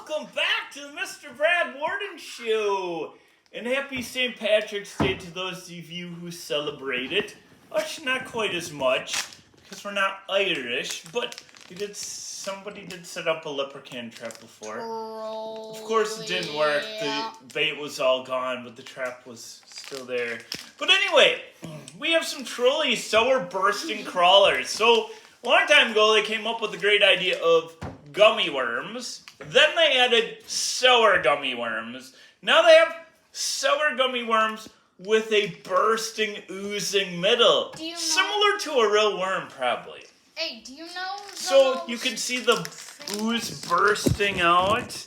welcome back to the Mr. Brad Worden Show. And happy St. Patrick's Day to those of you who celebrate it. Us, not quite as much, because we're not Irish, but somebody did set up a leprechaun trap before. Trolli. Of course it didn't work. The bait was all gone, but the trap was still there. But anyway, we have some Trolli sour bursting crawlers. So, a long time ago, they came up with the great idea of gummy worms. Then they added sour gummy worms. Now they have sour gummy worms with a bursting, oozing middle. Similar to a real worm, probably. Hey, do you know So you can see the ooze bursting out.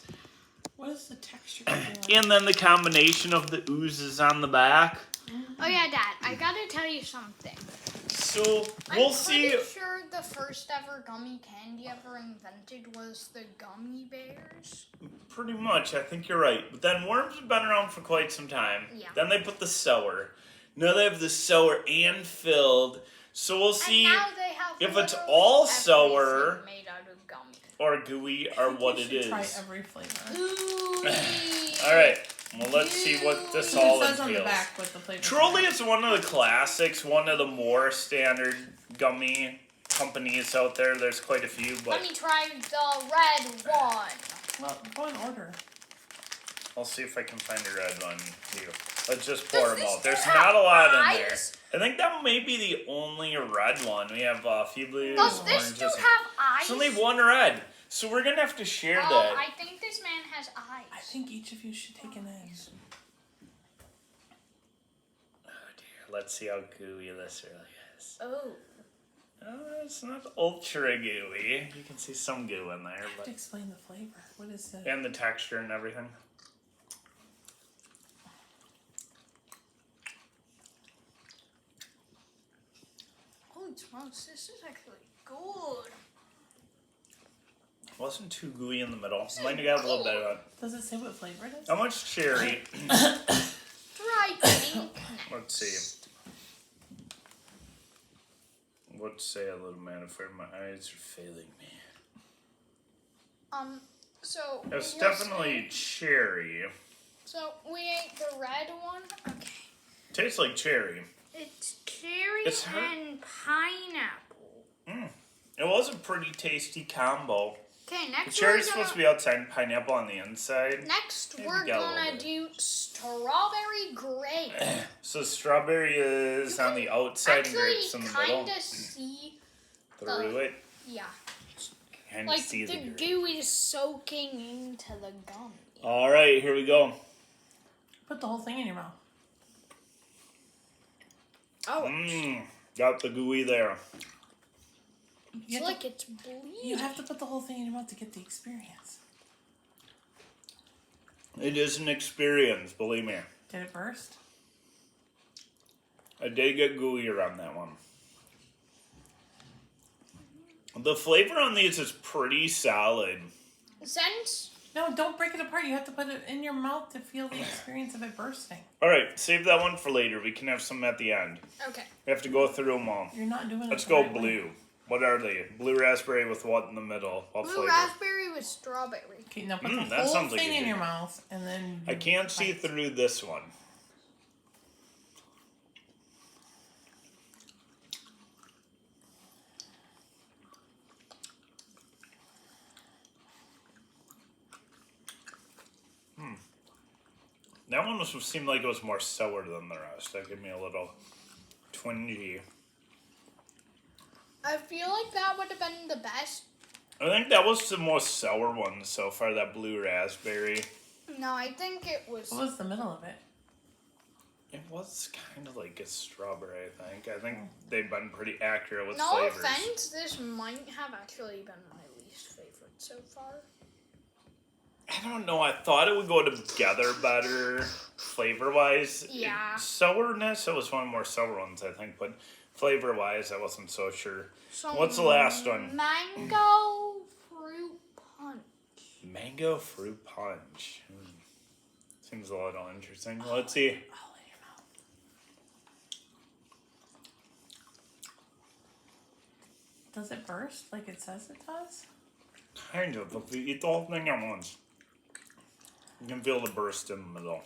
What is the texture? And then the combination of the oozes on the back. Oh yeah, Dad, I gotta tell you something. So we'll see. I'm pretty sure the first ever gummy candy ever invented was the gummy bears. Pretty much, I think you're right. But then worms have been around for quite some time. Yeah. Then they put the sour. Now they have the sour and filled. So we'll see and now they have if it's all sour made out of gummy. or gooey or what it is. Try every flavor. Ooh. All right. Well, let's see what this all It says on the entails. back what the flavor. Trolli is one of the classics, one of the more standard gummy companies out there. There's quite a few, but Let me try the red one. Well, go in order. I'll see if I can find a red one too. Let's just pour Does them out. this There's have not a lot in there. eyes? I think that may be the only red one. We have a few blues, Does this oranges. still have eyes? It's only one red, so we're gonna have to share Oh, that. I think this man has eyes. I think each of you should take an egg. Oh dear, let's see how gooey this really is. Oh. It's not ultra gooey. You can see some goo in there, I have but to explain the flavor. What is the? and the texture and everything. Holy smokes, this is actually good. Wasn't too gooey in the middle. Might have got a little bit of it. Does it say what flavor it is? How much cherry? Try pink. Let's see. Let's say a little man afraid my eyes are failing me. So It's you're definitely cherry. So we ate the red one. Okay. Tastes like cherry. It's cherry It's her- and pineapple. It was a pretty tasty combo. Okay, The next cherry's we're supposed to gonna, be outside and pineapple on the inside. next Maybe we're get a little gonna bit. do strawberry grape. So strawberry is on the outside and Actually, grapes in the middle. kinda see Through it. yeah. Kind of Like see the grape. goo is soaking into the gum. Alright, here we go. Put the whole thing in your mouth. Oh, Got the gooey there. it's like it's bleeding. You have to put the whole thing in your mouth to get the experience. It is an experience, believe me. Did it burst? I did get gooey around that one. The flavor on these is pretty solid. Since No, don't break it apart. You have to put it in your mouth to feel the experience of it bursting. Alright, save that one for later. We can have some at the end. okay. We have to go through them all. You're not doing it. Let's the go right way. blue. What are they? Blue raspberry with what in the middle? What Blue flavor? raspberry with strawberry. Okay, now put that the whole sounds like thing a in good your one. mouth, and then. I can't see bite. through this one. That one seemed like it was more sour than the rest. That gave me a little twingy. I feel like that would have been the best. I think that was the most sour one so far, that blue raspberry. No, I think it was. What was the middle of it? It was kind of like a strawberry, I think. I think they've been pretty accurate with No flavors. offense, this might have actually been my least favorite so far. I don't know. I thought it would go together better flavor-wise. Yeah. Sourness, it was one of the more sour ones, I think. But flavor-wise, I wasn't so sure. So What's the last one? Mango fruit punch. Mango fruit punch. Seems a little interesting. Let's see. All in your mouth. Does it burst like it says it does? Kind of. If you eat the whole thing at once. You can feel the burst in the middle.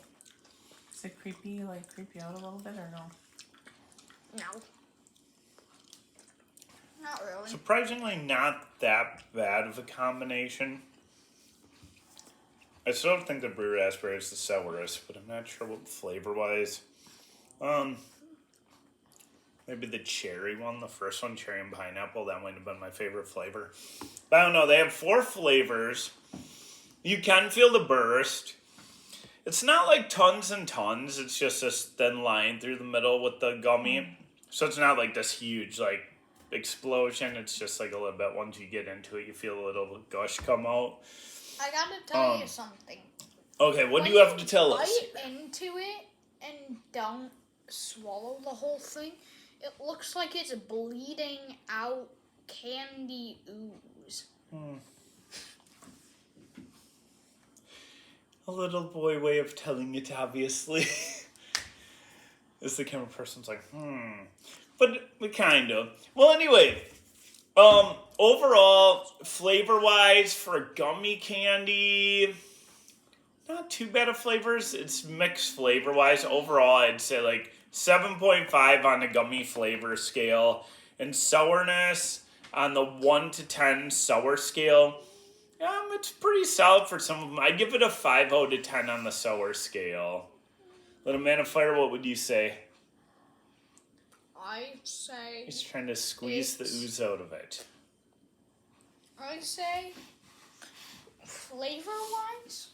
Is it creepy, like creep you out a little bit or no? No. Not really. Surprisingly, not that bad of a combination. I still think the blue raspberry is the sourest, but I'm not sure what flavor-wise. Maybe the cherry one, the first one, cherry and pineapple, that might have been my favorite flavor. But I don't know, they have 4 flavors. You can feel the burst. It's not like tons and tons, it's just this thin line through the middle with the gummy. So it's not like this huge, like, explosion. It's just like a little bit. Once you get into it, you feel a little gush come out. I gotta tell you something. Okay, what do you have to tell us? Bite into it and don't swallow the whole thing. It looks like it's bleeding out candy ooze. A little boy way of telling it, obviously. As the camera person's like, But kind of. Well, anyway, overall, flavor-wise, for gummy candy, not too bad of flavors. It's mixed flavor-wise. Overall, I'd say like 7.5 on the gummy flavor scale. And sourness on the 1 to 10 sour scale, it's pretty solid for some of them. I'd give it a 5 out of 10 on the sour scale. Little Man of Fire, what would you say? I'd say... He's trying to squeeze the ooze out of it. I'd say flavor-wise?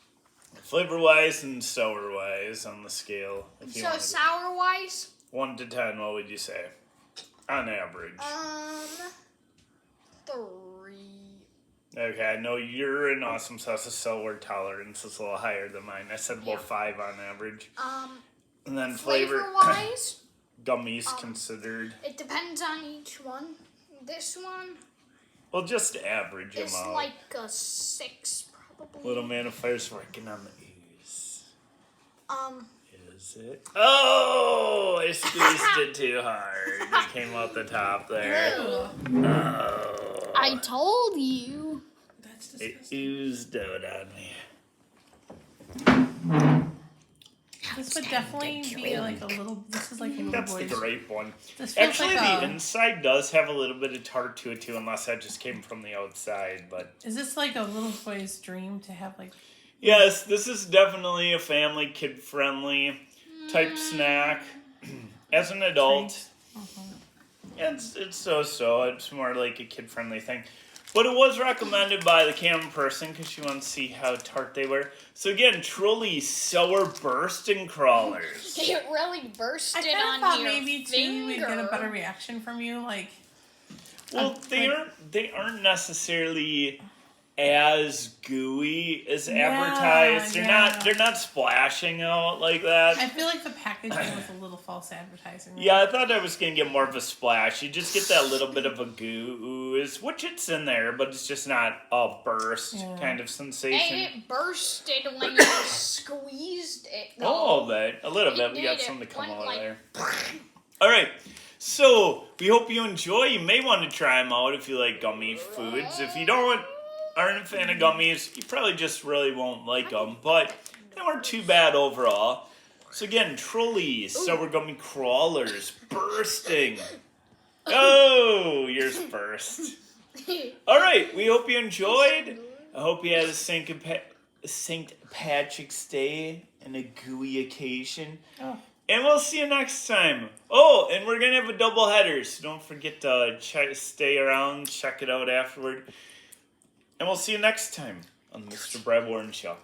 Flavor-wise and sour-wise on the scale. So sour-wise? 1 to 10, what would you say? On average. 3. Okay, I know you're an awesome sauce of sour tolerance. It's a little higher than mine. I said about 5 on average. And then flavor-wise? Gummies considered. It depends on each one. This one... Well, just average them it's out. like a 6, probably. Little Man of Fire's working on the ooze. Is it? Oh! I squeezed it too hard. It came out the top there. Oh. I told you. That's It disgusting. oozed out on me. This would definitely be like a little. This is like a little That's the boy's. grape one. This feels Actually, like the inside does have a little bit of tart to it too, unless that just came from the outside. But Is this like a little boy's dream to have like? yes, this is definitely a family, kid-friendly type snack. As an adult, treat? it's so. It's more like a kid-friendly thing. But it was recommended by the camera person because she wanted to see how tart they were. So again, Trolli sour bursting crawlers. It really bursted I kind on of thought your maybe finger. too we'd get a better reaction from you, like. Well, they aren't necessarily as gooey as advertised. They're not splashing out like that. I feel like the packaging was a little false advertising. Right? Yeah, I thought I was gonna get more of a splash. You just get that little bit of a ooze, which it's in there, but it's just not a burst kind of sensation. And it bursted when you squeezed it. Oh, a little bit. We got did. some to It come went out like- of there. All right. So we hope you enjoy. You may want to try them out if you like gummy foods. If you aren't a fan of gummies, you probably just really won't like them. But they weren't too bad overall. So again, Trolli sour gummy crawlers bursting. Oh, yours burst. All right, we hope you enjoyed. I hope you had a St. Patrick's Day and a gooey occasion. Oh. And we'll see you next time. Oh, and we're going to have a double header, so don't forget to stay around, check it out afterward. And we'll see you next time on the Mr. Brad Worden Show.